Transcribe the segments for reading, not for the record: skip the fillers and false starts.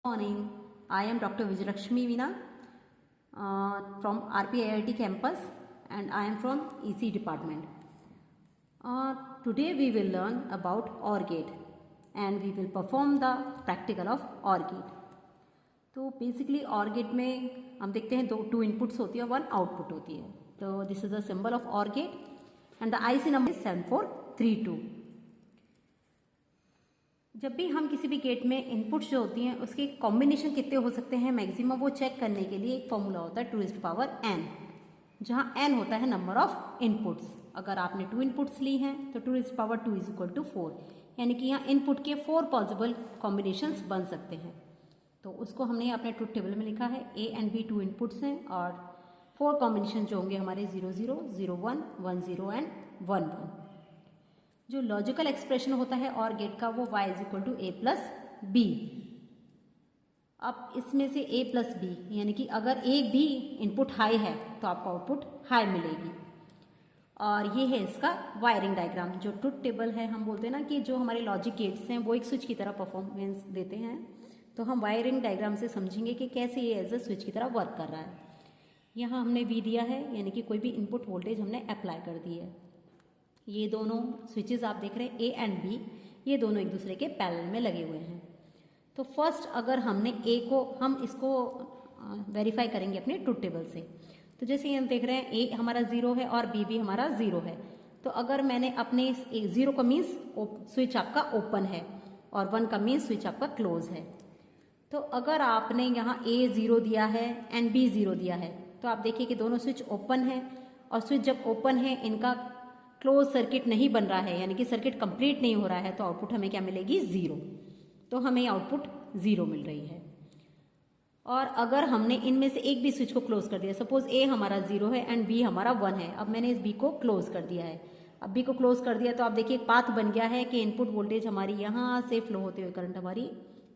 Morning, I am Dr. Vijayalakshmi Veena from RPIIT campus and I am from EC department. Today we will learn about OR gate and we will perform the practical of OR gate. तो basically OR gate में हम देखते हैं to inputs होती है, one output होती है. तो this is the symbol of OR gate and the IC number is 7432. जब भी हम किसी भी गेट में इनपुट्स जो होती हैं उसके कॉम्बिनेशन कितने हो सकते हैं मैक्सिमम, वो चेक करने के लिए एक फॉर्मूला होता है 2⁻n, जहां n होता है नंबर ऑफ इनपुट्स. अगर आपने 2 इनपुट्स ली हैं तो 2⁻2 = 4, यानी कि यहाँ इनपुट के 4 पॉसिबल कॉम्बिनेशंस बन सकते हैं. तो उसको हमने अपने ट्रुथ टेबल में लिखा है. A एंड B 2 इनपुट्स हैं और 4 कॉम्बिनेशन जो होंगे हमारे 0 0 0 1 1 0 एंड 1 1. जो लॉजिकल एक्सप्रेशन होता है OR गेट का वो y = a + b. अब इसमें से a + b यानी कि अगर एक भी इनपुट हाई है तो आपको आउटपुट हाई मिलेगी. और ये है इसका वायरिंग डायग्राम. जो ट्रुथ टेबल है, हम बोलते हैं ना कि जो हमारे लॉजिक गेट्स हैं वो एक स्विच की तरह परफॉर्मेंस देते हैं, तो हम वायरिंग डायग्राम से समझेंगे कि कैसे ये एज अ स्विच की तरह वर्क कर रहा है. यहाँ हमने V दिया है, यानी कि कोई भी इनपुट वोल्टेज हमने अप्लाई कर दी है. ये दोनों स्विचेस आप देख रहे हैं A एंड B, ये दोनों एक दूसरे के पैरेलल में लगे हुए हैं. तो फर्स्ट अगर हमने हम इसको वेरीफाई करेंगे अपने ट्रुथ टेबल से. तो जैसे हम देख रहे हैं A हमारा 0 है और B भी हमारा 0 है. तो अगर मैंने अपने 0 का मीन्स स्विच आपका ओपन है और 1 का मीन्स स्विच आपका क्लोज है. तो अगर आपने यहाँ A 0 दिया है एंड B 0 दिया है तो आप देखिए कि दोनों स्विच ओपन है, और स्विच जब ओपन है इनका क्लोज सर्किट नहीं बन रहा है, यानी कि सर्किट कंप्लीट नहीं हो रहा है, तो आउटपुट हमें क्या मिलेगी 0. तो हमें आउटपुट 0 मिल रही है. और अगर हमने इनमें से एक भी स्विच को क्लोज कर दिया, सपोज A हमारा 0 है एंड B हमारा 1 है, अब मैंने इस B को क्लोज कर दिया है. अब B को क्लोज कर दिया तो आप देखिए एक पाथ बन गया है कि इनपुट वोल्टेज हमारी यहाँ से फ्लो होते हुए करंट हमारी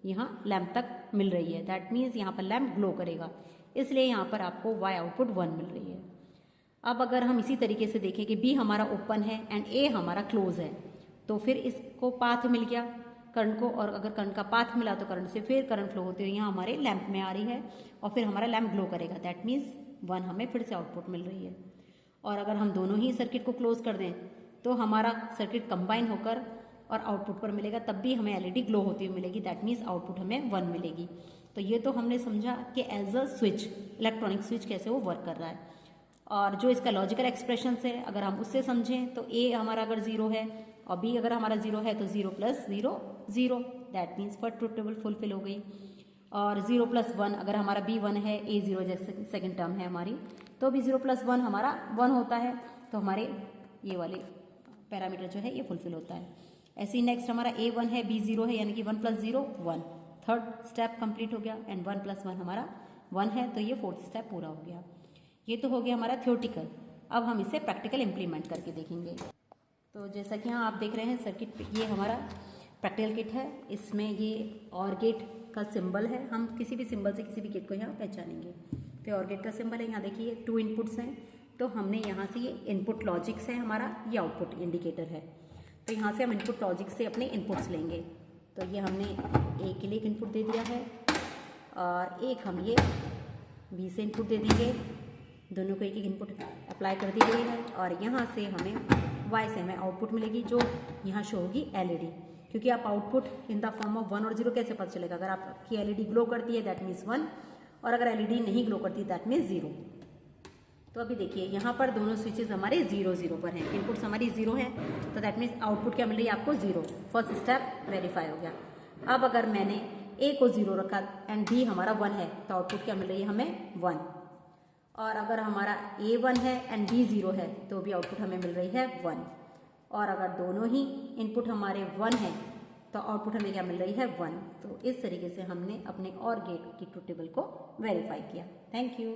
यहाँ लैंप तक मिल रही है. दैट मीन्स यहाँ पर लैंप ग्लो करेगा, इसलिए यहाँ पर आपको Y आउटपुट 1 मिल रही है. अब अगर हम इसी तरीके से देखें कि B हमारा ओपन है एंड A हमारा क्लोज है, तो फिर इसको पाथ मिल गया करंट को, और अगर करंट का पाथ मिला तो करंट से फिर करंट फ्लो होती हुई यहाँ हमारे लैंप में आ रही है और फिर हमारा लैंप ग्लो करेगा. दैट मीन्स 1 हमें फिर से आउटपुट मिल रही है. और अगर हम दोनों ही सर्किट को क्लोज कर दें तो हमारा सर्किट कंबाइन होकर और आउटपुट पर मिलेगा, तब भी हमें LED ग्लो होती हुई मिलेगी. दैट मीन्स आउटपुट हमें 1 मिलेगी. तो ये तो हमने समझा कि as a switch, electronic switch कैसे वो वर्क कर रहा है. और जो इसका लॉजिकल एक्सप्रेशन है अगर हम उससे समझें तो A हमारा अगर 0 है और B अगर हमारा 0 है तो 0 + 0 0. That means first truth table fulfil हो गई. और 0 + 1 अगर हमारा B 1 है, A 0 जैसे सेकेंड टर्म है हमारी, तो भी 0 + 1 हमारा 1 होता है. तो हमारे ये वाले पैरामीटर जो है ये फुलफिल होता है. ऐसे ही नेक्स्ट हमारा A 1 है, B 0 है, यानी कि 1 + 0 1. थर्ड स्टेप कंप्लीट हो गया एंड 1 + 1 हमारा 1 है, तो ये फोर्थ स्टेप पूरा हो गया. ये तो हो गया हमारा थ्योरेटिकल. अब हम इसे प्रैक्टिकल इम्प्लीमेंट करके देखेंगे. तो जैसा कि यहाँ आप देख रहे हैं सर्किट, ये हमारा प्रैक्टिकल किट है. इसमें ये OR गेट का सिंबल है. हम किसी भी सिंबल से किसी भी गेट को यहाँ पहचानेंगे. तो OR गेट का सिंबल है, यहाँ देखिए 2 इनपुट्स हैं. तो हमने यहाँ से ये इनपुट लॉजिक्स है हमारा, ये आउटपुट इंडिकेटर है. तो यहाँ से हम इनपुट लॉजिक से अपने इनपुट्स लेंगे. तो ये हमने A के लिए एक इनपुट दे दिया है और एक हम ये B से इनपुट दे देंगे. दोनों को एक एक इनपुट अप्लाई कर दी गई है और यहाँ से हमें Y से हमें आउटपुट मिलेगी, जो यहाँ शो होगी LED. क्योंकि आप output in the form of 1 और 0 कैसे पता चलेगा? अगर आपकी LED ग्लो करती है दैट मीन्स 1, और अगर LED नहीं ग्लो करती दैट मीन्स 0. तो अभी देखिए यहाँ पर दोनों स्विचेस हमारे 0 0 पर हैं. इनपुट्स हमारी 0 है, तो दैट मीन्स आउटपुट क्या मिल रही है आपको 0. फर्स्ट स्टेप वेरीफाई हो गया. अब अगर मैंने A को 0 रखा एंड B हमारा 1 है, तो आउटपुट क्या मिल रही है हमें 1. और अगर हमारा A 1 है एंड B 0 है तो भी आउटपुट हमें मिल रही है 1. और अगर दोनों ही इनपुट हमारे 1 है तो आउटपुट हमें क्या मिल रही है 1. तो इस तरीके से हमने अपने OR गेट की ट्रुथ टेबल को वेरीफाई किया. Thank you.